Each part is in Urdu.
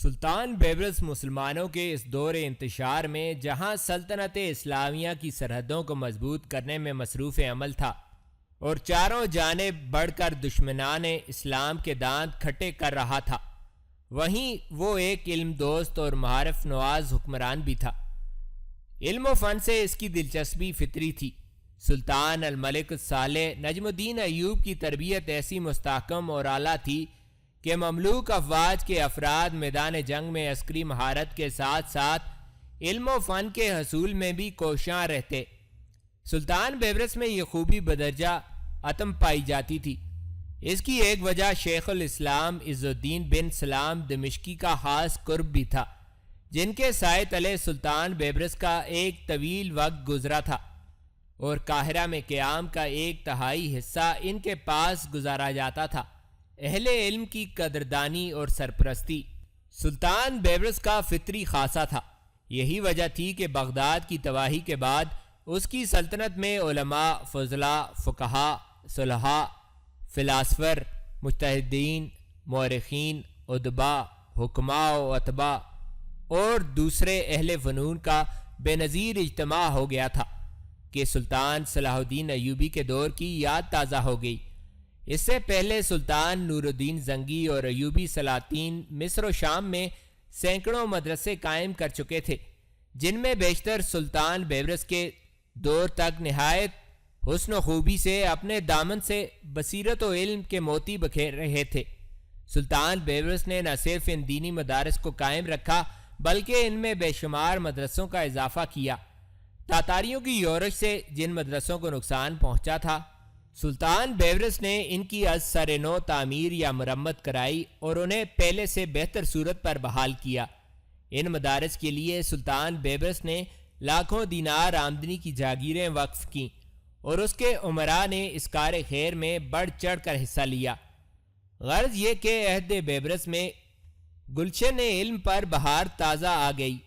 سلطان بیبرس مسلمانوں کے اس دور انتشار میں جہاں سلطنت اسلامیہ کی سرحدوں کو مضبوط کرنے میں مصروف عمل تھا اور چاروں جانب بڑھ کر دشمنان اسلام کے دانت کھٹے کر رہا تھا، وہیں وہ ایک علم دوست اور معارف نواز حکمران بھی تھا۔ علم و فن سے اس کی دلچسپی فطری تھی۔ سلطان الملک الصالح نجم الدین ایوب کی تربیت ایسی مستحکم اور اعلیٰ تھی کہ مملوک افواج کے افراد میدان جنگ میں عسکری مہارت کے ساتھ ساتھ علم و فن کے حصول میں بھی کوشاں رہتے۔ سلطان بیبرس میں یہ خوبی بدرجہ عتم پائی جاتی تھی۔ اس کی ایک وجہ شیخ الاسلام عز الدین بن سلام دمشقی کا خاص قرب بھی تھا، جن کے سائے تلے سلطان بیبرس کا ایک طویل وقت گزرا تھا اور قاہرہ میں قیام کا 1/3 حصہ ان کے پاس گزارا جاتا تھا۔ اہل علم کی قدردانی اور سرپرستی سلطان بیبرس کا فطری خاصہ تھا۔ یہی وجہ تھی کہ بغداد کی تباہی کے بعد اس کی سلطنت میں علماء، فضلاء، فقہاء، صلحاء، فلاسفر، مجتہدین، مورخین، ادباء، حکماء و اتباع اور دوسرے اہل فنون کا بے نظیر اجتماع ہو گیا تھا کہ سلطان صلاح الدین ایوبی کے دور کی یاد تازہ ہو گئی۔ اس سے پہلے سلطان نور الدین زنگی اور ایوبی سلاطین مصر و شام میں سینکڑوں مدرسے قائم کر چکے تھے، جن میں بیشتر سلطان بیبرس کے دور تک نہایت حسن و خوبی سے اپنے دامن سے بصیرت و علم کے موتی بکھیر رہے تھے۔ سلطان بیبرس نے نہ صرف ان دینی مدارس کو قائم رکھا بلکہ ان میں بے شمار مدرسوں کا اضافہ کیا۔ تاتاریوں کی یورش سے جن مدرسوں کو نقصان پہنچا تھا، سلطان بیبرس نے ان کی از سر نو تعمیر یا مرمت کرائی اور انہیں پہلے سے بہتر صورت پر بحال کیا۔ ان مدارس کے لیے سلطان بیبرس نے لاکھوں دینار آمدنی کی جاگیریں وقف کیں اور اس کے امراء نے اس کار خیر میں بڑھ چڑھ کر حصہ لیا۔ غرض یہ کہ عہد بیبرس میں گلشن علم پر بہار تازہ آ گئی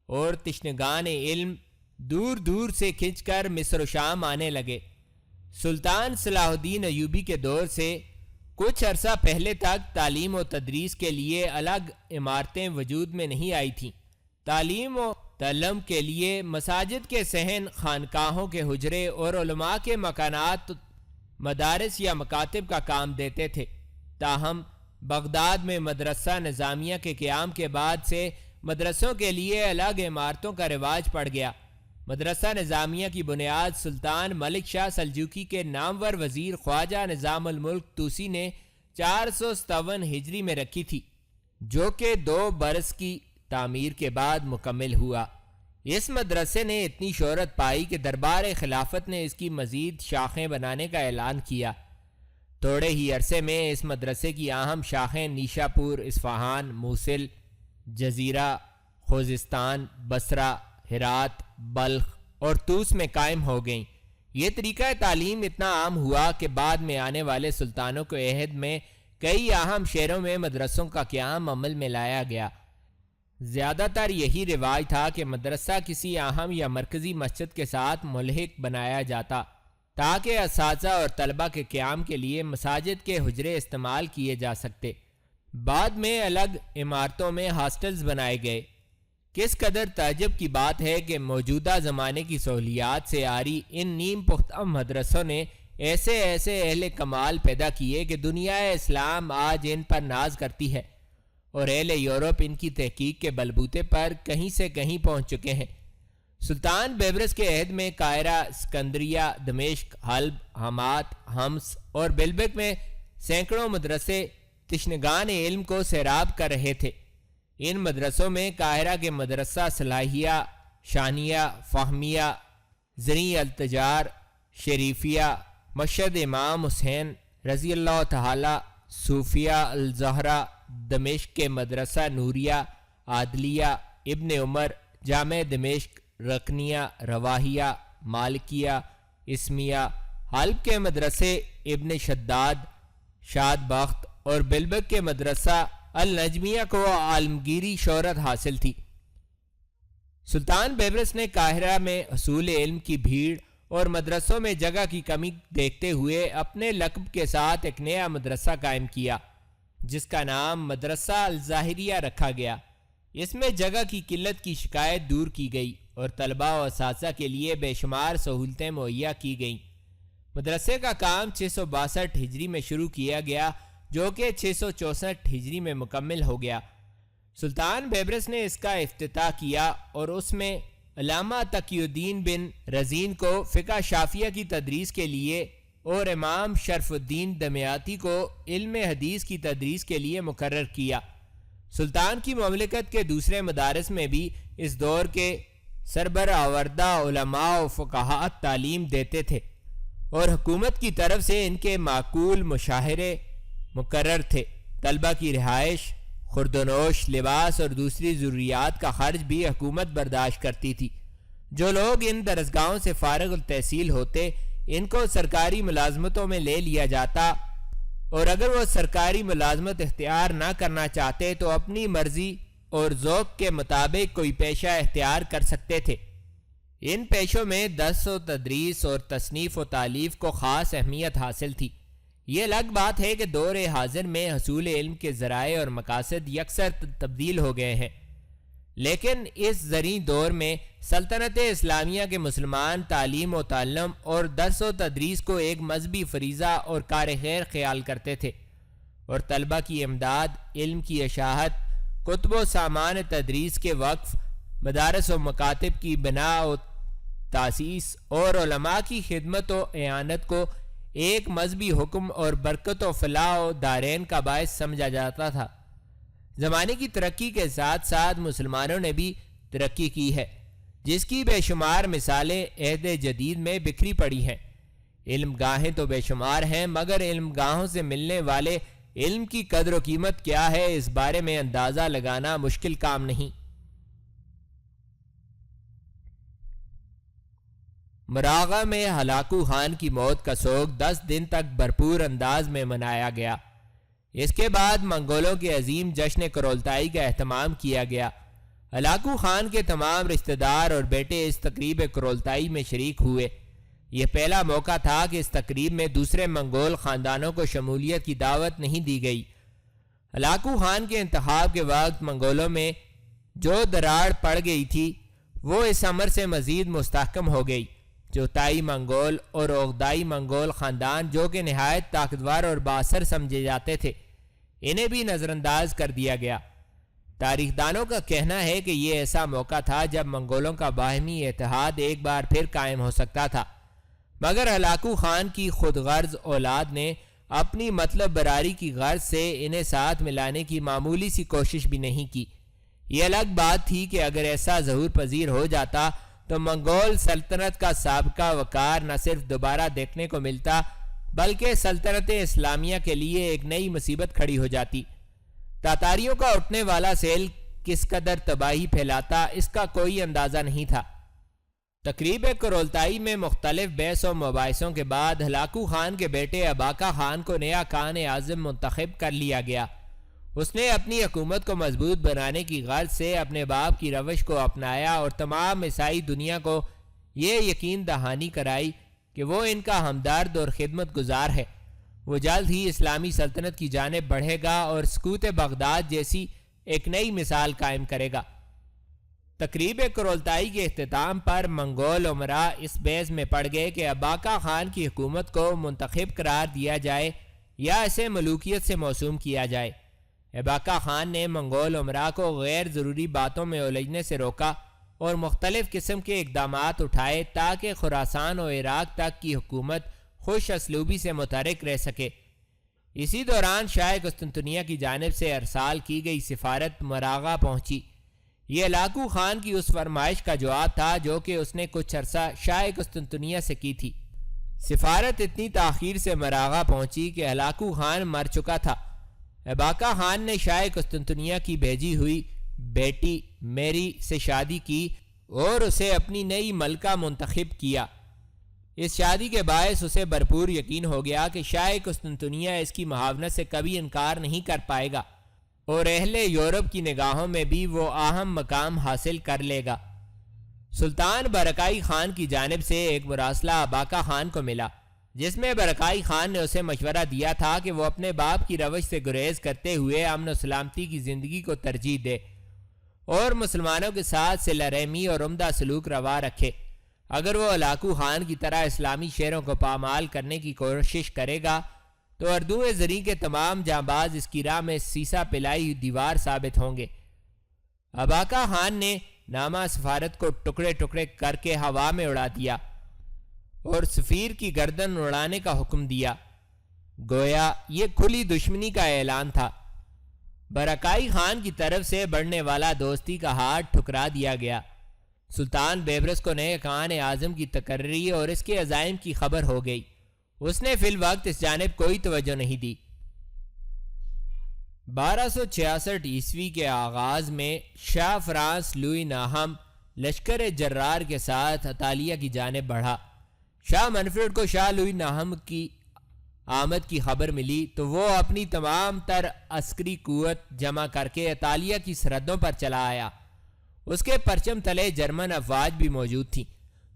اور تشنگان علم دور دور سے کھنچ کر مصر و شام آنے لگے۔ سلطان صلاح الدین ایوبی کے دور سے کچھ عرصہ پہلے تک تعلیم و تدریس کے لیے الگ عمارتیں وجود میں نہیں آئی تھیں۔ تعلیم و تعلم کے لیے مساجد کے صحن، خانقاہوں کے حجرے اور علماء کے مکانات مدارس یا مکاتب کا کام دیتے تھے۔ تاہم بغداد میں مدرسہ نظامیہ کے قیام کے بعد سے مدرسوں کے لیے الگ عمارتوں کا رواج پڑ گیا۔ مدرسہ نظامیہ کی بنیاد سلطان ملک شاہ سلجوقی کے نامور وزیر خواجہ نظام الملک طوسی نے 457 ہجری میں رکھی تھی، جو کہ 2 برس کی تعمیر کے بعد مکمل ہوا۔ اس مدرسے نے اتنی شہرت پائی کہ دربار خلافت نے اس کی مزید شاخیں بنانے کا اعلان کیا۔ تھوڑے ہی عرصے میں اس مدرسے کی اہم شاخیں نیشا پور، اصفہان، موصل، جزیرہ، خوزستان، بصرہ، ہرات، بلخ اور طوس میں قائم ہو گئیں۔ یہ طریقہ تعلیم اتنا عام ہوا کہ بعد میں آنے والے سلطانوں کے عہد میں کئی اہم شہروں میں مدرسوں کا قیام عمل میں لایا گیا۔ زیادہ تر یہی رواج تھا کہ مدرسہ کسی اہم یا مرکزی مسجد کے ساتھ ملحق بنایا جاتا تاکہ اساتذہ اور طلبہ کے قیام کے لیے مساجد کے حجرے استعمال کیے جا سکتے۔ بعد میں الگ عمارتوں میں ہاسٹلز بنائے گئے۔ کس قدر تعجب کی بات ہے کہ موجودہ زمانے کی سہولیات سے آری ان نیم پختہ مدرسوں نے ایسے اہل کمال پیدا کیے کہ دنیا اسلام آج ان پر ناز کرتی ہے اور اہل یورپ ان کی تحقیق کے بلبوتے پر کہیں سے کہیں پہنچ چکے ہیں۔ سلطان بیبرس کے عہد میں قاہرہ، اسکندریہ، دمشق، حلب، حمات، حمص اور بلبک میں سینکڑوں مدرسے تشنگان علم کو سیراب کر رہے تھے۔ ان مدرسوں میں قاہرہ کے مدرسہ صلاحیہ، شانیہ، فہمیہ، زرعی التجار، شریفیہ، مشہد امام حسین رضی اللہ تعالی، صوفیہ الزہرہ، دمشق کے مدرسہ نوریہ، عادلیہ، ابن عمر، جامع دمشق، رکنیہ، رواحیہ، مالکیہ، اسمیہ، حلب کے مدرسے ابن شداد، شاد بخت اور بلبک کے مدرسہ النجمیہ کو عالمگیری شہرت حاصل تھی۔ سلطان بیبرس نے قاہرہ میں حصول علم کی بھیڑ اور مدرسوں میں جگہ کی کمی دیکھتے ہوئے اپنے لقب کے ساتھ ایک نیا مدرسہ قائم کیا جس کا نام مدرسہ الظاہریہ رکھا گیا۔ اس میں جگہ کی قلت کی شکایت دور کی گئی اور طلباء و اساتذہ کے لیے بے شمار سہولتیں مہیا کی گئیں۔ مدرسے کا کام 662 ہجری میں شروع کیا گیا جو کہ 664 ہجری میں مکمل ہو گیا۔ سلطان بیبرس نے اس کا افتتاح کیا اور اس میں علامہ تقی الدین بن رزین کو فقہ شافعیہ کی تدریس کے لیے اور امام شرف الدین دمیاطی کو علم حدیث کی تدریس کے لیے مقرر کیا۔ سلطان کی مملکت کے دوسرے مدارس میں بھی اس دور کے سربراوردہ علماء و فقہات تعلیم دیتے تھے اور حکومت کی طرف سے ان کے معقول مشاہرے مقرر تھے۔ طلبہ کی رہائش، خوردونوش، لباس اور دوسری ضروریات کا خرچ بھی حکومت برداشت کرتی تھی۔ جو لوگ ان درسگاہوں سے فارغ التحصیل ہوتے ان کو سرکاری ملازمتوں میں لے لیا جاتا اور اگر وہ سرکاری ملازمت اختیار نہ کرنا چاہتے تو اپنی مرضی اور ذوق کے مطابق کوئی پیشہ اختیار کر سکتے تھے۔ ان پیشوں میں درس و تدریس اور تصنیف و تالیف کو خاص اہمیت حاصل تھی۔ یہ الگ بات ہے کہ دور حاضر میں حصول علم کے ذرائع اور مقاصد یکسر تبدیل ہو گئے ہیں، لیکن اس زرعی دور میں سلطنت اسلامیہ کے مسلمان تعلیم و تعلم اور درس و تدریس کو ایک مذہبی فریضہ اور کار خیر خیال کرتے تھے، اور طلبہ کی امداد، علم کی اشاعت، کتب و سامان تدریس کے وقف، مدارس و مکاتب کی بنا و تاسیس اور علماء کی خدمت و اعانت کو ایک مذہبی حکم اور برکت و فلاح و دارین کا باعث سمجھا جاتا تھا۔ زمانے کی ترقی کے ساتھ ساتھ مسلمانوں نے بھی ترقی کی ہے، جس کی بے شمار مثالیں عہد جدید میں بکھری پڑی ہیں۔ علم گاہیں تو بے شمار ہیں، مگر علم گاہوں سے ملنے والے علم کی قدر و قیمت کیا ہے اس بارے میں اندازہ لگانا مشکل کام نہیں۔ مراغہ میں ہلاکو خان کی موت کا سوگ 10 دن تک بھرپور انداز میں منایا گیا۔ اس کے بعد منگولوں کے عظیم جشن کرولتائی کا اہتمام کیا گیا۔ ہلاکو خان کے تمام رشتہ دار اور بیٹے اس تقریب کرولتائی میں شریک ہوئے۔ یہ پہلا موقع تھا کہ اس تقریب میں دوسرے منگول خاندانوں کو شمولیت کی دعوت نہیں دی گئی۔ ہلاکو خان کے انتخاب کے وقت منگولوں میں جو دراڑ پڑ گئی تھی وہ اس امر سے مزید مستحکم ہو گئی۔ چوتائی منگول اور اوغدائی منگول خاندان جو کہ نہایت طاقتور اور بااثر سمجھے جاتے تھے، انہیں بھی نظر انداز کر دیا گیا۔ تاریخ دانوں کا کہنا ہے کہ یہ ایسا موقع تھا جب منگولوں کا باہمی اتحاد ایک بار پھر قائم ہو سکتا تھا، مگر ہلاکو خان کی خود غرض اولاد نے اپنی مطلب براری کی غرض سے انہیں ساتھ ملانے کی معمولی سی کوشش بھی نہیں کی۔ یہ الگ بات تھی کہ اگر ایسا ظہور پذیر ہو جاتا تو منگول سلطنت کا سابقہ وقار نہ صرف دوبارہ دیکھنے کو ملتا بلکہ سلطنت اسلامیہ کے لیے ایک نئی مصیبت کھڑی ہو جاتی۔ تاتاریوں کا اٹھنے والا سیل کس قدر تباہی پھیلاتا اس کا کوئی اندازہ نہیں تھا۔ تقریب کرولتائی میں مختلف بحث و مباحثوں کے بعد ہلاکو خان کے بیٹے اباقہ خان کو نیا خان اعظم منتخب کر لیا گیا۔ اس نے اپنی حکومت کو مضبوط بنانے کی غرض سے اپنے باپ کی روش کو اپنایا اور تمام عیسائی دنیا کو یہ یقین دہانی کرائی کہ وہ ان کا ہمدرد اور خدمت گزار ہے۔ وہ جلد ہی اسلامی سلطنت کی جانب بڑھے گا اور سقوط بغداد جیسی ایک نئی مثال قائم کرے گا۔ تقریب کرولتائی کے اختتام پر منگول امراء اس بیض میں پڑ گئے کہ اباقہ خان کی حکومت کو منتخب قرار دیا جائے یا اسے ملوکیت سے موسوم کیا جائے۔ اباقہ خان نے منگول امراء کو غیر ضروری باتوں میں الجھنے سے روکا اور مختلف قسم کے اقدامات اٹھائے تاکہ خراسان و عراق تک کی حکومت خوش اسلوبی سے متحرک رہ سکے۔ اسی دوران شاہ قسطنطنیہ کی جانب سے ارسال کی گئی سفارت مراغہ پہنچی۔ یہ ہلاکو خان کی اس فرمائش کا جواب تھا جو کہ اس نے کچھ عرصہ شاہ قسطنطنیہ سے کی تھی۔ سفارت اتنی تاخیر سے مراغہ پہنچی کہ ہلاکو خان مر چکا تھا۔ اباقہ خان نے شاہ قسطنطنیہ کی بھیجی ہوئی بیٹی میری سے شادی کی اور اسے اپنی نئی ملکہ منتخب کیا۔ اس شادی کے باعث اسے بھرپور یقین ہو گیا کہ شاہ قسطنطنیہ اس کی معاونت سے کبھی انکار نہیں کر پائے گا اور اہل یورپ کی نگاہوں میں بھی وہ اہم مقام حاصل کر لے گا۔ سلطان برکائی خان کی جانب سے ایک مراسلہ اباقہ خان کو ملا۔ جس میں برکائی خان نے اسے مشورہ دیا تھا کہ وہ اپنے باپ کی روش سے گریز کرتے ہوئے امن و سلامتی کی زندگی کو ترجیح دے اور مسلمانوں کے ساتھ صلہ رحمی اور عمدہ سلوک روا رکھے۔ اگر وہ ہلاکو خان کی طرح اسلامی شہروں کو پامال کرنے کی کوشش کرے گا تو اردو زریں کے تمام جانباز اس کی راہ میں سیسا پلائی دیوار ثابت ہوں گے۔ اباقا خان نے نامہ سفارت کو ٹکڑے ٹکڑے کر کے ہوا میں اڑا دیا اور سفیر کی گردن اڑانے کا حکم دیا، گویا یہ کھلی دشمنی کا اعلان تھا۔ برکائی خان کی طرف سے بڑھنے والا دوستی کا ہاتھ ٹھکرا دیا گیا۔ سلطان بیبرس کو نئے خان اعظم کی تقرری اور اس کے عزائم کی خبر ہو گئی۔ اس نے فی الوقت اس جانب کوئی توجہ نہیں دی۔ 1266 عیسوی کے آغاز میں شاہ فرانس لوئی ناہم لشکر جرار کے ساتھ اطالیہ کی جانب بڑھا۔ شاہ منفرڈ کو شاہ لوئی ناہم کی آمد کی خبر ملی تو وہ اپنی تمام تر عسکری قوت جمع کر کے اطالیہ کی سرحدوں پر چلا آیا۔ اس کے پرچم تلے جرمن افواج بھی موجود تھیں۔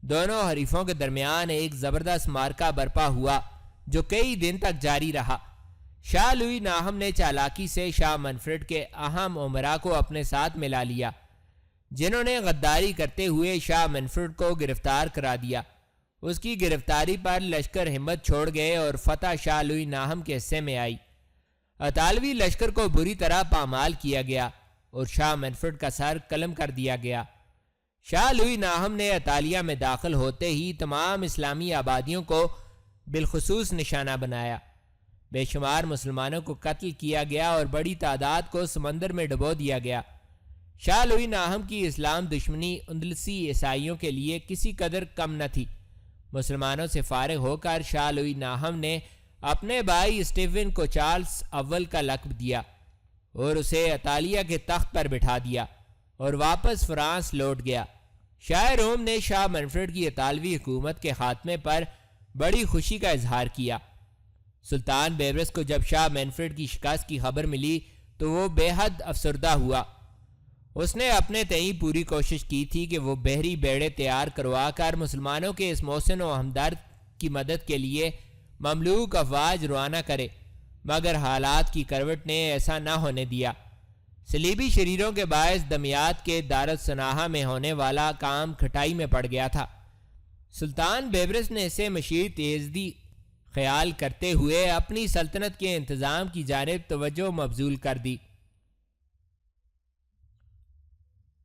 دونوں حریفوں کے درمیان ایک زبردست معرکہ برپا ہوا جو کئی دن تک جاری رہا۔ شاہ لوئی ناہم نے چالاکی سے شاہ منفرڈ کے اہم امراء کو اپنے ساتھ ملا لیا، جنہوں نے غداری کرتے ہوئے شاہ منفرڈ کو گرفتار کرا دیا۔ اس کی گرفتاری پر لشکر ہمت چھوڑ گئے اور فتح شاہ لوئی ناہم کے حصے میں آئی۔ اطالوی لشکر کو بری طرح پامال کیا گیا اور شاہ منفرڈ کا سر قلم کر دیا گیا۔ شاہ لوئی ناہم نے اطالیہ میں داخل ہوتے ہی تمام اسلامی آبادیوں کو بالخصوص نشانہ بنایا۔ بے شمار مسلمانوں کو قتل کیا گیا اور بڑی تعداد کو سمندر میں ڈبو دیا گیا۔ شاہ لوئی ناہم کی اسلام دشمنی اندلسی عیسائیوں کے لیے کسی قدر کم نہ تھی۔ مسلمانوں سے فارغ ہو کر شاہ لوئی ناہم نے اپنے بھائی اسٹیفن کو چارلس اول کا لقب دیا اور اسے اطالیہ کے تخت پر بٹھا دیا اور واپس فرانس لوٹ گیا۔ شاہ روم نے شاہ منفرڈ کی اطالوی حکومت کے خاتمے پر بڑی خوشی کا اظہار کیا۔ سلطان بیبرس کو جب شاہ منفرڈ کی شکست کی خبر ملی تو وہ بے حد افسردہ ہوا۔ اس نے اپنے تئیں پوری کوشش کی تھی کہ وہ بحری بیڑے تیار کروا کر مسلمانوں کے اس محسن و ہمدرد کی مدد کے لیے مملوک افواج روانہ کرے، مگر حالات کی کروٹ نے ایسا نہ ہونے دیا۔ صلیبی شریروں کے باعث دمیات کے دارالصناعہ میں ہونے والا کام کھٹائی میں پڑ گیا تھا۔ سلطان بیبرس نے اسے مشیر تیزی خیال کرتے ہوئے اپنی سلطنت کے انتظام کی جانب توجہ مبذول کر دی۔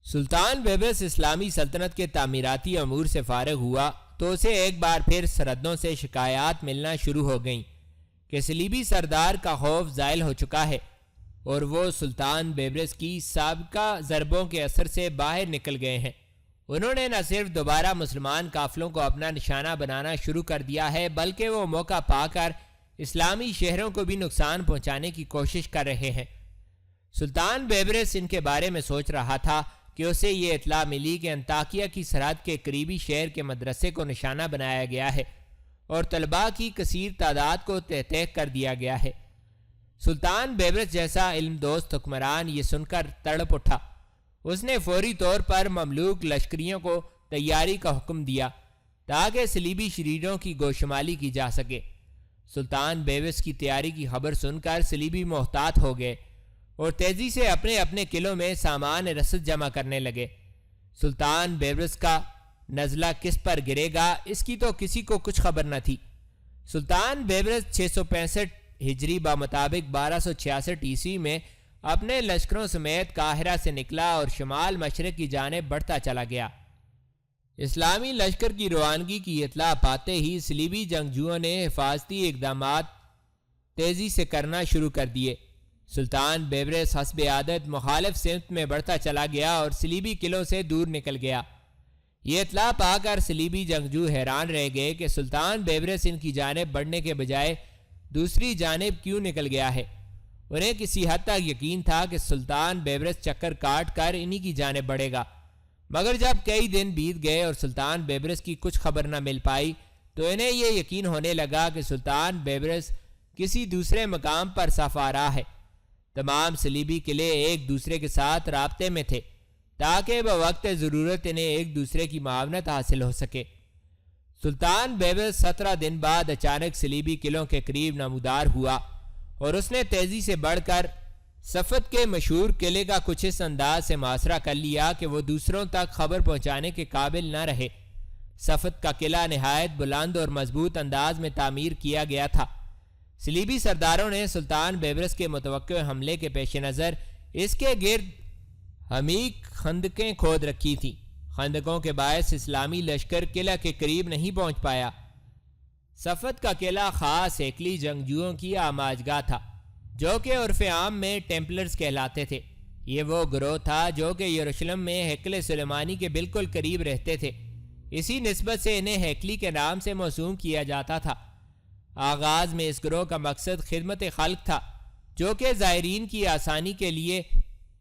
سلطان بیبرس اسلامی سلطنت کے تعمیراتی امور سے فارغ ہوا تو اسے ایک بار پھر سرحدوں سے شکایات ملنا شروع ہو گئیں کہ صلیبی سردار کا خوف زائل ہو چکا ہے اور وہ سلطان بیبرس کی سابقہ ضربوں کے اثر سے باہر نکل گئے ہیں۔ انہوں نے نہ صرف دوبارہ مسلمان قافلوں کو اپنا نشانہ بنانا شروع کر دیا ہے بلکہ وہ موقع پا کر اسلامی شہروں کو بھی نقصان پہنچانے کی کوشش کر رہے ہیں۔ سلطان بیبرس ان کے بارے میں سوچ رہا تھا کہ اسے یہ اطلاع ملی کہ انطاکیہ کی سرحد کے قریبی شہر کے مدرسے کو نشانہ بنایا گیا ہے اور طلباء کی کثیر تعداد کو تہہ کر دیا گیا ہے۔ سلطان بیبرس جیسا علم دوست حکمران یہ سن کر تڑپ اٹھا۔ اس نے فوری طور پر مملوک لشکریوں کو تیاری کا حکم دیا تاکہ صلیبی شریروں کی گوشمالی کی جا سکے۔ سلطان بیبرس کی تیاری کی خبر سن کر صلیبی محتاط ہو گئے اور تیزی سے اپنے اپنے قلعوں میں سامان رسد جمع کرنے لگے۔ سلطان بیبرس کا نزلہ کس پر گرے گا اس کی تو کسی کو کچھ خبر نہ تھی۔ سلطان بیبرس 665 ہجری بمطابق 1266 عیسوی میں اپنے لشکروں سمیت قاہرہ سے نکلا اور شمال مشرق کی جانب بڑھتا چلا گیا۔ اسلامی لشکر کی روانگی کی اطلاع پاتے ہی صلیبی جنگجوؤں نے حفاظتی اقدامات تیزی سے کرنا شروع کر دیے۔ سلطان بیبرس حسب عادت مخالف سمت میں بڑھتا چلا گیا اور صلیبی قلعوں سے دور نکل گیا۔ یہ اطلاع پا کر صلیبی جنگجو حیران رہ گئے کہ سلطان بیبرس ان کی جانب بڑھنے کے بجائے دوسری جانب کیوں نکل گیا ہے۔ انہیں کسی حد تک یقین تھا کہ سلطان بیبرس چکر کاٹ کر انہی کی جانب بڑھے گا، مگر جب کئی دن بیت گئے اور سلطان بیبرس کی کچھ خبر نہ مل پائی تو انہیں یہ یقین ہونے لگا کہ سلطان بیبرس کسی دوسرے مقام پر صف آرا ہے۔ تمام صلیبی قلعے ایک دوسرے کے ساتھ رابطے میں تھے تاکہ بوقت ضرورت انہیں ایک دوسرے کی معاونت حاصل ہو سکے۔ سلطان بیبرس 17 دن بعد اچانک صلیبی قلعوں کے قریب نمودار ہوا اور اس نے تیزی سے بڑھ کر صفت کے مشہور قلعے کا کچھ اس انداز سے محاصرہ کر لیا کہ وہ دوسروں تک خبر پہنچانے کے قابل نہ رہے۔ صفت کا قلعہ نہایت بلند اور مضبوط انداز میں تعمیر کیا گیا تھا۔ صلیبی سرداروں نے سلطان بیبرس کے متوقع حملے کے پیش نظر اس کے گرد عمیق خندقیں کھود رکھی تھیں۔ خندقوں کے باعث اسلامی لشکر قلعہ کے قریب نہیں پہنچ پایا۔ صفت کا قلعہ خاص ہیکلی جنگجوؤں کی آماجگاہ تھا جو کہ عرف عام میں ٹیمپلرز کہلاتے تھے۔ یہ وہ گروہ تھا جو کہ یروشلم میں ہیکل سلیمانی کے بالکل قریب رہتے تھے، اسی نسبت سے انہیں ہیکلی کے نام سے موسوم کیا جاتا تھا۔ آغاز میں اس گروہ کا مقصد خدمت خلق تھا جو کہ زائرین کی آسانی کے لیے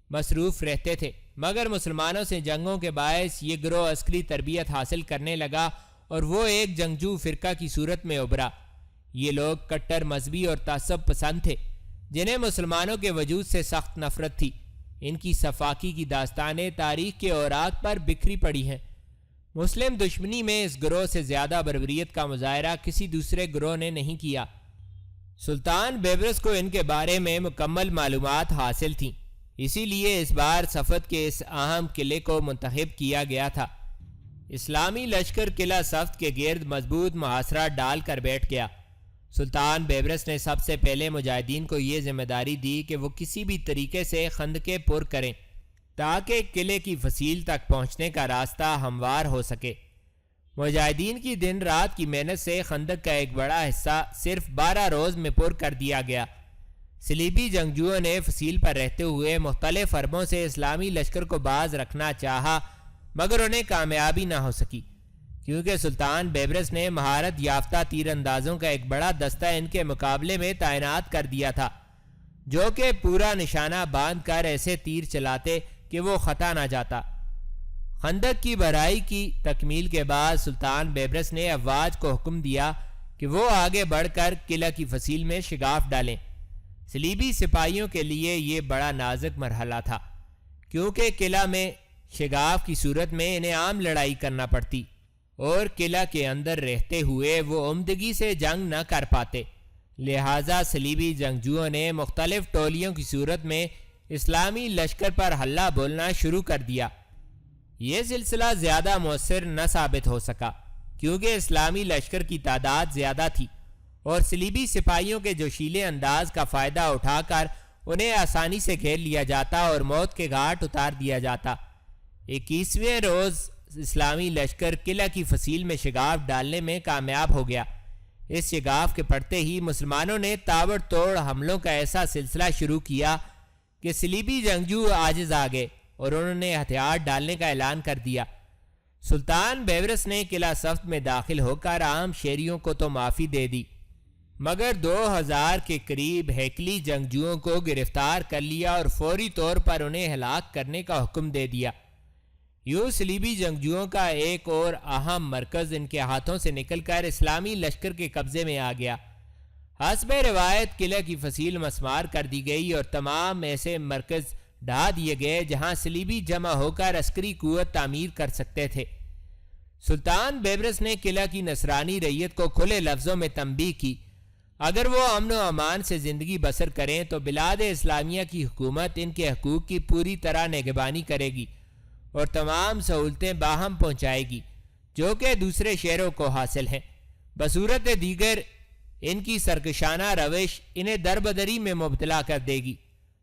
مصروف رہتے تھے، مگر مسلمانوں سے جنگوں کے باعث یہ گروہ عسکری تربیت حاصل کرنے لگا اور وہ ایک جنگجو فرقہ کی صورت میں ابھرا۔ یہ لوگ کٹر مذہبی اور تعصب پسند تھے جنہیں مسلمانوں کے وجود سے سخت نفرت تھی۔ ان کی صفاقی کی داستانیں تاریخ کے اوراق پر بکھری پڑی ہیں۔ مسلم دشمنی میں اس گروہ سے زیادہ بربریت کا مظاہرہ کسی دوسرے گروہ نے نہیں کیا۔ سلطان بیبرس کو ان کے بارے میں مکمل معلومات حاصل تھیں، اسی لیے اس بار صفت کے اس اہم قلعے کو منتخب کیا گیا تھا۔ اسلامی لشکر قلعہ صفت کے گرد مضبوط محاصرہ ڈال کر بیٹھ گیا۔ سلطان بیبرس نے سب سے پہلے مجاہدین کو یہ ذمہ داری دی کہ وہ کسی بھی طریقے سے خندقیں پر کریں تاکہ قلعے کی فصیل تک پہنچنے کا راستہ ہموار ہو سکے۔ مجاہدین کی دن رات کی محنت سے خندق کا ایک بڑا حصہ صرف 12 روز میں پر کر دیا گیا۔ صلیبی جنگجوؤں نے فصیل پر رہتے ہوئے مختلف حربوں سے اسلامی لشکر کو باز رکھنا چاہا، مگر انہیں کامیابی نہ ہو سکی کیونکہ سلطان بیبرس نے مہارت یافتہ تیر اندازوں کا ایک بڑا دستہ ان کے مقابلے میں تعینات کر دیا تھا جو کہ پورا نشانہ باندھ کر ایسے تیر چلاتے کہ وہ خطا نہ جاتا۔ خندق کی بھرائی کی تکمیل کے بعد سلطان بیبرس نے افواج کو حکم دیا کہ وہ آگے بڑھ کر قلعہ کی فصیل میں شگاف ڈالیں۔ صلیبی سپاہیوں کے لیے یہ بڑا نازک مرحلہ تھا کیونکہ قلعہ میں شگاف کی صورت میں انہیں عام لڑائی کرنا پڑتی اور قلعہ کے اندر رہتے ہوئے وہ عمدگی سے جنگ نہ کر پاتے، لہٰذا صلیبی جنگجوؤں نے مختلف ٹولیوں کی صورت میں اسلامی لشکر پر حلہ بولنا شروع کر دیا۔ یہ سلسلہ زیادہ مؤثر نہ ثابت ہو سکا کیونکہ اسلامی لشکر کی تعداد زیادہ تھی اور صلیبی سپاہیوں کے جوشیلے انداز کا فائدہ اٹھا کر انہیں آسانی سے گھیر لیا جاتا اور موت کے گھاٹ اتار دیا جاتا۔ 21ویں روز اسلامی لشکر قلعہ کی فصیل میں شگاف ڈالنے میں کامیاب ہو گیا۔ اس شگاف کے پڑتے ہی مسلمانوں نے تابڑ توڑ حملوں کا ایسا سلسلہ شروع کیا کہ صلیبی جنگجو عاجز آ گئے اور انہوں نے ہتھیار ڈالنے کا اعلان کر دیا۔ سلطان بیبرس نے قلعہ صفت میں داخل ہو کر عام شہریوں کو تو معافی دے دی مگر 2000 کے قریب ہیکلی جنگجوؤں کو گرفتار کر لیا اور فوری طور پر انہیں ہلاک کرنے کا حکم دے دیا۔ یوں صلیبی جنگجوؤں کا ایک اور اہم مرکز ان کے ہاتھوں سے نکل کر اسلامی لشکر کے قبضے میں آ گیا۔ حسب روایت قلعہ کی فصیل مسمار کر دی گئی اور تمام ایسے مرکز ڈھا دیے گئے جہاں صلیبی جمع ہو کر عسکری قوت تعمیر کر سکتے تھے۔ سلطان بیبرس نے قلعہ کی نصرانی رعیت کو کھلے لفظوں میں تنبیہ کی اگر وہ امن و امان سے زندگی بسر کریں تو بلاد اسلامیہ کی حکومت ان کے حقوق کی پوری طرح نگہبانی کرے گی اور تمام سہولتیں باہم پہنچائے گی جو کہ دوسرے شہروں کو حاصل ہیں۔ بصورت دیگر ان کی سرکشانہ روش انہیں دربدری میں مبتلا کر دے گی۔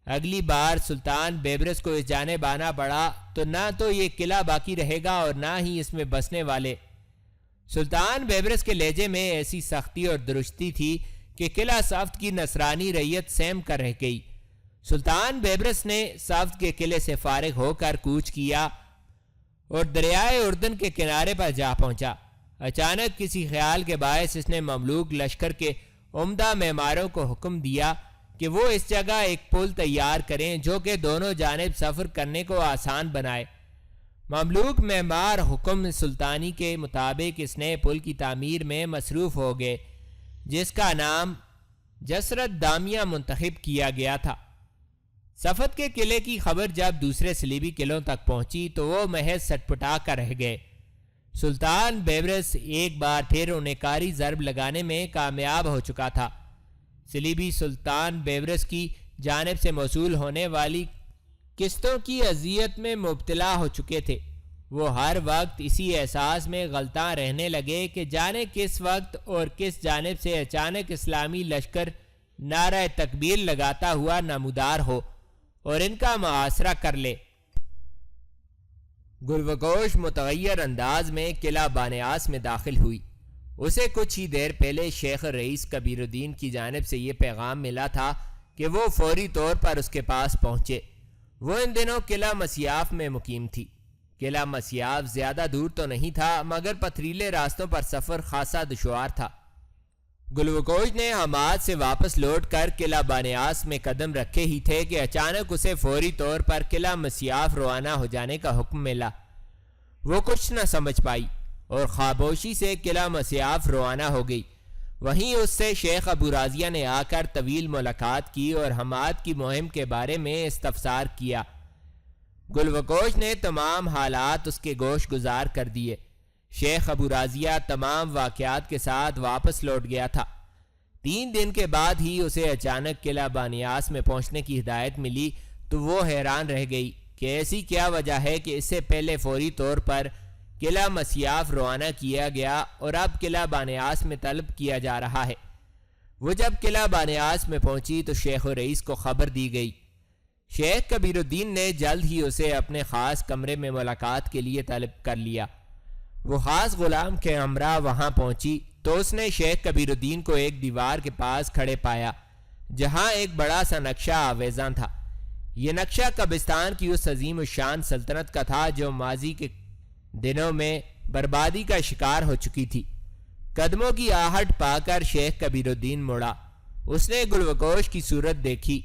اگلی بار سلطان بیبرس کو اس جانب آنا پڑا تو نہ تو یہ قلعہ باقی رہے گا اور نہ ہی اس میں بسنے والے۔ سلطان بیبرس کے لہجے میں ایسی سختی اور درستی تھی کہ قلعہ صفت کی نصرانی رعیت سیم کر رہ گئی۔ سلطان بیبرس نے صفت کے قلعے سے فارغ ہو کر کوچ کیا اور دریائے اردن کے کنارے پر جا پہنچا۔ اچانک کسی خیال کے باعث اس نے مملوک لشکر کے عمدہ معماروں کو حکم دیا کہ وہ اس جگہ ایک پل تیار کریں جو کہ دونوں جانب سفر کرنے کو آسان بنائے۔ مملوک معمار حکم سلطانی کے مطابق اس نئے پل کی تعمیر میں مصروف ہو گئے جس کا نام جسرت دامیہ منتخب کیا گیا تھا۔ صفت کے قلعے کی خبر جب دوسرے صلیبی قلعوں تک پہنچی تو وہ محض سٹپٹا کر رہ گئے۔ سلطان بیبرس ایک بار پھر انہیں کاری ضرب لگانے میں کامیاب ہو چکا تھا۔ صلیبی سلطان بیبرس کی جانب سے موصول ہونے والی قسطوں کی اذیت میں مبتلا ہو چکے تھے۔ وہ ہر وقت اسی احساس میں غلطاں رہنے لگے کہ جانے کس وقت اور کس جانب سے اچانک اسلامی لشکر نعرہ تکبیر لگاتا ہوا نمودار ہو اور ان کا محاصرہ کر لے۔ گلوگوش متغیر انداز میں قلعہ بانیاس میں داخل ہوئی۔ اسے کچھ ہی دیر پہلے شیخ رئیس کبیر الدین کی جانب سے یہ پیغام ملا تھا کہ وہ فوری طور پر اس کے پاس پہنچے۔ وہ ان دنوں قلعہ مسیاف میں مقیم تھی۔ قلعہ مسیاف زیادہ دور تو نہیں تھا، مگر پتھریلے راستوں پر سفر خاصا دشوار تھا۔ گلوگوش نے حماد سے واپس لوٹ کر قلعہ بانیاس میں قدم رکھے ہی تھے کہ اچانک اسے فوری طور پر قلعہ مسیاف روانہ ہو جانے کا حکم ملا۔ وہ کچھ نہ سمجھ پائی اور خاموشی سے قلعہ مسیاف روانہ ہو گئی۔ وہیں اس سے شیخ ابو راضیہ نے آ کر طویل ملاقات کی اور حماد کی مہم کے بارے میں استفسار کیا۔ گلوگوش نے تمام حالات اس کے گوش گزار کر دیے۔ شیخ ابو راضیہ تمام واقعات کے ساتھ واپس لوٹ گیا تھا۔ 3 دن کے بعد ہی اسے اچانک قلعہ بانیاس میں پہنچنے کی ہدایت ملی تو وہ حیران رہ گئی کہ ایسی کیا وجہ ہے کہ اس سے پہلے فوری طور پر قلعہ مسیاف روانہ کیا گیا اور اب قلعہ بانیاس میں طلب کیا جا رہا ہے۔ وہ جب قلعہ بانیاس میں پہنچی تو شیخ و رئیس کو خبر دی گئی۔ شیخ کبیر الدین نے جلد ہی اسے اپنے خاص کمرے میں ملاقات کے لیے طلب کر لیا۔ وہ خاص غلام کے ہمراہ وہاں پہنچی تو اس نے شیخ کبیر الدین کو ایک دیوار کے پاس کھڑے پایا جہاں ایک بڑا سا نقشہ آویزاں تھا۔ یہ نقشہ قبرستان کی اس عظیم الشان سلطنت کا تھا جو ماضی کے دنوں میں بربادی کا شکار ہو چکی تھی۔ قدموں کی آہٹ پا کر شیخ کبیر الدین مڑا۔ اس نے گلوگوش کی صورت دیکھی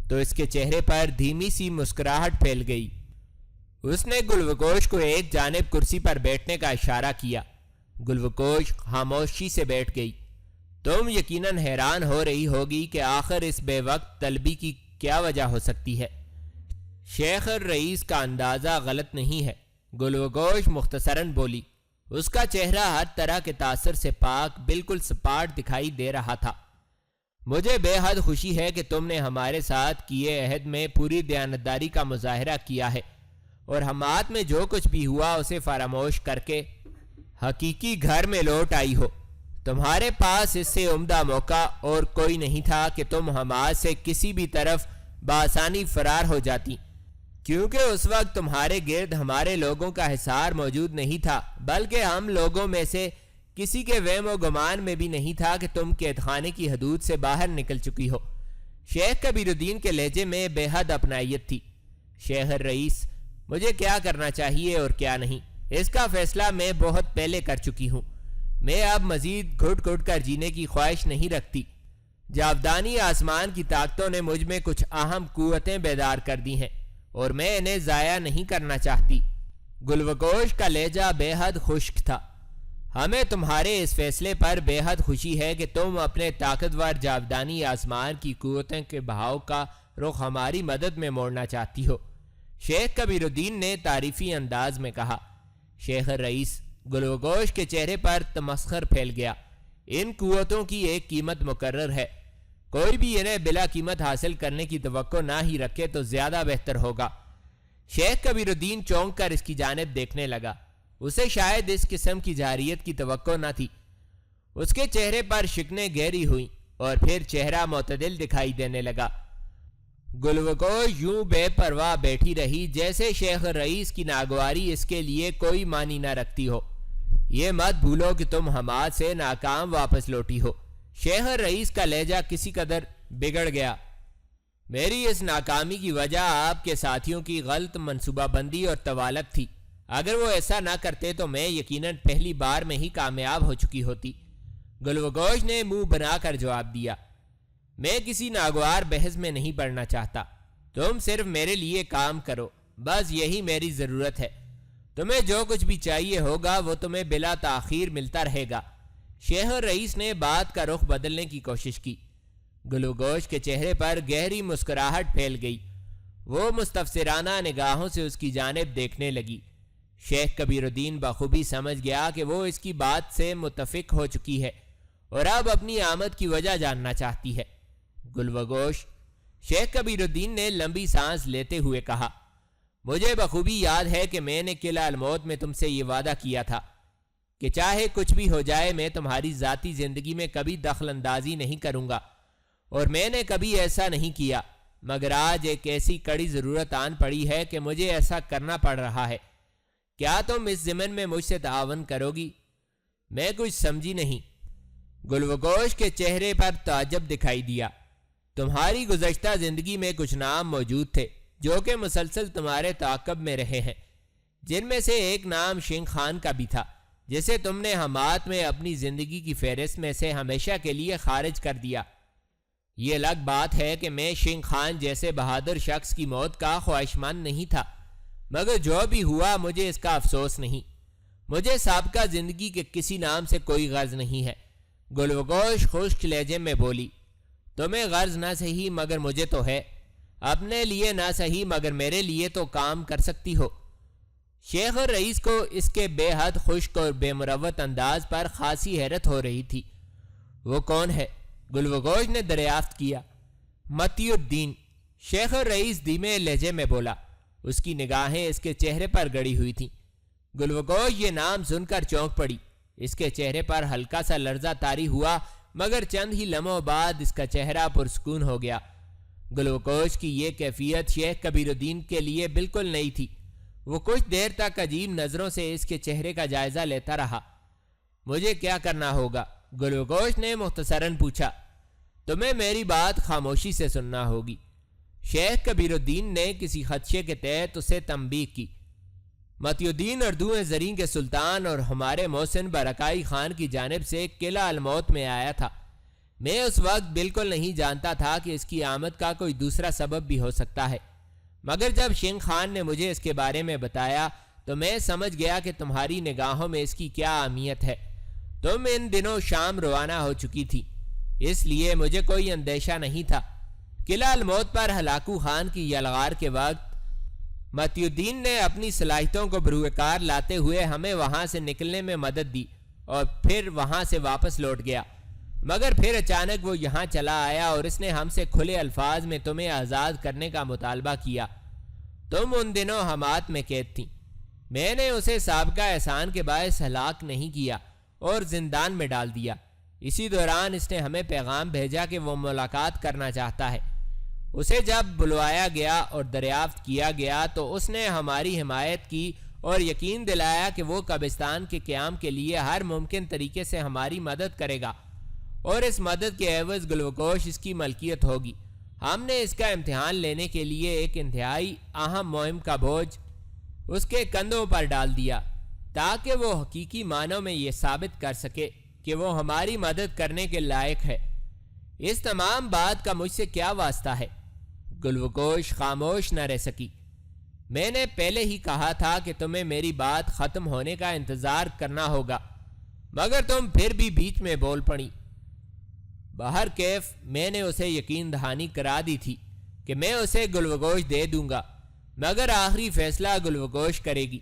تو اس کے چہرے پر دھیمی سی مسکراہٹ پھیل گئی۔ اس نے گلوگوش کو ایک جانب کرسی پر بیٹھنے کا اشارہ کیا۔ گلوگوش خاموشی سے بیٹھ گئی۔ تم یقیناً حیران ہو رہی ہوگی کہ آخر اس بے وقت طلبی کی کیا وجہ ہو سکتی ہے۔ شیخ رئیس کا اندازہ غلط نہیں ہے، گلوگوش مختصراً بولی۔ اس کا چہرہ ہر طرح کے تاثر سے پاک، بالکل سپاٹ دکھائی دے رہا تھا۔ مجھے بے حد خوشی ہے کہ تم نے ہمارے ساتھ کیے عہد میں پوری دیانتداری کا مظاہرہ کیا ہے اور حماد میں جو کچھ بھی ہوا اسے فراموش کر کے حقیقی گھر میں لوٹ آئی ہو۔ تمہارے پاس اس سے عمدہ موقع اور کوئی نہیں تھا کہ تم حماد سے کسی بھی طرف بآسانی فرار ہو جاتی، کیونکہ اس وقت تمہارے گرد ہمارے لوگوں کا حصار موجود نہیں تھا، بلکہ ہم لوگوں میں سے کسی کے وہم و گمان میں بھی نہیں تھا کہ تم قید خانے کی حدود سے باہر نکل چکی ہو۔ شیخ کبیر الدین کے لہجے میں بے حد اپنائیت تھی۔ شیخ رئیس، مجھے کیا کرنا چاہیے اور کیا نہیں، اس کا فیصلہ میں بہت پہلے کر چکی ہوں۔ میں اب مزید گھٹ گھٹ کر جینے کی خواہش نہیں رکھتی۔ جاودانی آسمان کی طاقتوں نے مجھ میں کچھ اہم قوتیں بیدار کر دی ہیں اور میں انہیں ضائع نہیں کرنا چاہتی۔ گلوگوش کا لہجہ بے حد خشک تھا۔ ہمیں تمہارے اس فیصلے پر بے حد خوشی ہے کہ تم اپنے طاقتور جاودانی آسمان کی قوتوں کے بہاؤ کا رخ ہماری مدد میں موڑنا چاہتی ہو، شیخ کبیر الدین نے تعریفی انداز میں کہا۔ شیخ رئیس، گلوگوش کے چہرے پر تمسخر پھیل گیا۔ ان قوتوں کی ایک قیمت مقرر ہے، کوئی بھی انہیں بلا قیمت حاصل کرنے کی توقع نہ ہی رکھے تو زیادہ بہتر ہوگا۔ شیخ کبیر الدین چونک کر اس کی جانب دیکھنے لگا۔ اسے شاید اس قسم کی جارحیت کی توقع نہ تھی۔ اس کے چہرے پر شکنیں گہری ہوئیں اور پھر چہرہ معتدل دکھائی دینے لگا۔ گلوگوش یوں بے پرواہ بیٹھی رہی جیسے شیخ رئیس کی ناگواری اس کے لیے کوئی معنی نہ رکھتی ہو۔ یہ مت بھولو کہ تم حماد سے ناکام واپس لوٹی ہو۔ شیخ رئیس کا لہجہ کسی قدر بگڑ گیا۔ میری اس ناکامی کی وجہ آپ کے ساتھیوں کی غلط منصوبہ بندی اور طوالت تھی۔ اگر وہ ایسا نہ کرتے تو میں یقیناً پہلی بار میں ہی کامیاب ہو چکی ہوتی۔ گلوگوش نے منہ بنا کر جواب دیا۔ میں کسی ناگوار بحث میں نہیں پڑنا چاہتا۔ تم صرف میرے لیے کام کرو، بس یہی میری ضرورت ہے۔ تمہیں جو کچھ بھی چاہیے ہوگا وہ تمہیں بلا تاخیر ملتا رہے گا۔ شیخ رئیس نے بات کا رخ بدلنے کی کوشش کی۔ گلوگوش کے چہرے پر گہری مسکراہٹ پھیل گئی۔ وہ مستفسرانہ نگاہوں سے اس کی جانب دیکھنے لگی۔ شیخ کبیر الدین بخوبی سمجھ گیا کہ وہ اس کی بات سے متفق ہو چکی ہے اور اب اپنی آمد کی وجہ جاننا چاہتی ہے۔ گلوگوش، شیخ کبیر الدین نے لمبی سانس لیتے ہوئے کہا، مجھے بخوبی یاد ہے کہ میں نے قلعہ الموت میں تم سے یہ وعدہ کیا تھا کہ چاہے کچھ بھی ہو جائے میں تمہاری ذاتی زندگی میں کبھی دخل اندازی نہیں کروں گا، اور میں نے کبھی ایسا نہیں کیا، مگر آج ایک ایسی کڑی ضرورت آن پڑی ہے کہ مجھے ایسا کرنا پڑ رہا ہے۔ کیا تم اس ضمن میں مجھ سے تعاون کرو گی؟ میں کچھ سمجھی نہیں۔ گلوگوش کے چہرے پر تعجب دکھائی دیا۔ تمہاری گزشتہ زندگی میں کچھ نام موجود تھے جو کہ مسلسل تمہارے تعاقب میں رہے ہیں، جن میں سے ایک نام شنگ خان کا بھی تھا، جسے تم نے حمات میں اپنی زندگی کی فہرست میں سے ہمیشہ کے لیے خارج کر دیا۔ یہ الگ بات ہے کہ میں شنگ خان جیسے بہادر شخص کی موت کا خواہشمند نہیں تھا، مگر جو بھی ہوا مجھے اس کا افسوس نہیں۔ مجھے سابقہ زندگی کے کسی نام سے کوئی غرض نہیں ہے۔ گلوگوش خشک لہجے میں بولی، تمہیں غرض نہ صحیح مگر مجھے تو ہے، اپنے لیے نہ صحیح مگر میرے لیے تو کام کر سکتی ہو۔ شیخ الرئیس کو اس کے بے حد خشک اور بے مروت انداز پر خاصی حیرت ہو رہی تھی۔ وہ کون ہے؟ گلوگوش نے دریافت کیا۔ متی الدین، شیخ الرئیس دھیمے لہجے میں بولا۔ اس کی نگاہیں اس کے چہرے پر گڑی ہوئی تھیں۔ گلوگوش یہ نام سن کر چونک پڑی۔ اس کے چہرے پر ہلکا سا لرزہ طاری ہوا، مگر چند ہی لمحوں بعد اس کا چہرہ پرسکون ہو گیا۔ گلوگوش کی یہ کیفیت شیخ کبیر الدین کے لیے بالکل نئی تھی۔ وہ کچھ دیر تک عجیب نظروں سے اس کے چہرے کا جائزہ لیتا رہا۔ مجھے کیا کرنا ہوگا؟ گلوگوش نے مختصراً پوچھا۔ تمہیں میری بات خاموشی سے سننا ہوگی۔ شیخ کبیر الدین نے کسی خدشے کے تحت اسے تنبیہ کی۔ متی الدین اردوئے زریں کے سلطان اور ہمارے محسن برکائی خان کی جانب سے قلعہ الموت میں آیا تھا۔ میں اس وقت بالکل نہیں جانتا تھا کہ اس کی آمد کا کوئی دوسرا سبب بھی ہو سکتا ہے، مگر جب شنگ خان نے مجھے اس کے بارے میں بتایا تو میں سمجھ گیا کہ تمہاری نگاہوں میں اس کی کیا اہمیت ہے۔ تم ان دنوں شام روانہ ہو چکی تھی، اس لیے مجھے کوئی اندیشہ نہیں تھا۔ قلعہ الموت پر ہلاکو خان کی یلغار کے وقت متی الدین نے اپنی صلاحیتوں کو بروئے کار لاتے ہوئے ہمیں وہاں سے نکلنے میں مدد دی اور پھر وہاں سے واپس لوٹ گیا، مگر پھر اچانک وہ یہاں چلا آیا اور اس نے ہم سے کھلے الفاظ میں تمہیں آزاد کرنے کا مطالبہ کیا۔ تم ان دنوں حمات میں قید تھیں۔ میں نے اسے سابقہ احسان کے باعث ہلاک نہیں کیا اور زندان میں ڈال دیا۔ اسی دوران اس نے ہمیں پیغام بھیجا کہ وہ ملاقات کرنا چاہتا ہے۔ اسے جب بلوایا گیا اور دریافت کیا گیا تو اس نے ہماری حمایت کی اور یقین دلایا کہ وہ قبرستان کے قیام کے لیے ہر ممکن طریقے سے ہماری مدد کرے گا، اور اس مدد کے عوض گلوگوش اس کی ملکیت ہوگی۔ ہم نے اس کا امتحان لینے کے لیے ایک انتہائی اہم مہم کا بوجھ اس کے کندھوں پر ڈال دیا تاکہ وہ حقیقی معنوں میں یہ ثابت کر سکے کہ وہ ہماری مدد کرنے کے لائق ہے۔ اس تمام بات کا مجھ سے کیا واسطہ ہے؟ گلوگوش خاموش نہ رہ سکی۔ میں نے پہلے ہی کہا تھا کہ تمہیں میری بات ختم ہونے کا انتظار کرنا ہوگا، مگر تم پھر بھی بیچ میں بول پڑی۔ بہر کیف میں نے اسے یقین دہانی کرا دی تھی کہ میں اسے گلوگوش دے دوں گا، مگر آخری فیصلہ گلوگوش کرے گی۔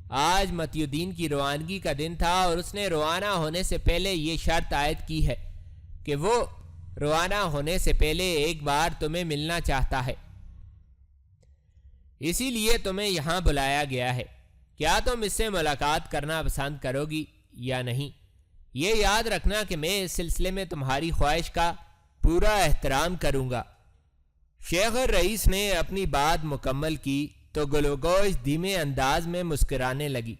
آج متی الدین کی روانگی کا دن تھا اور اس نے روانہ ہونے سے پہلے یہ شرط عائد کی ہے کہ وہ روانہ ہونے سے پہلے ایک بار تمہیں ملنا چاہتا ہے، اسی لیے تمہیں یہاں بلایا گیا ہے۔ کیا تم اس سے ملاقات کرنا پسند کرو گی یا نہیں؟ یہ یاد رکھنا کہ میں اس سلسلے میں تمہاری خواہش کا پورا احترام کروں گا۔ شیخ الرئیس نے اپنی بات مکمل کی تو گلوگوش دھیمے انداز میں مسکرانے لگی۔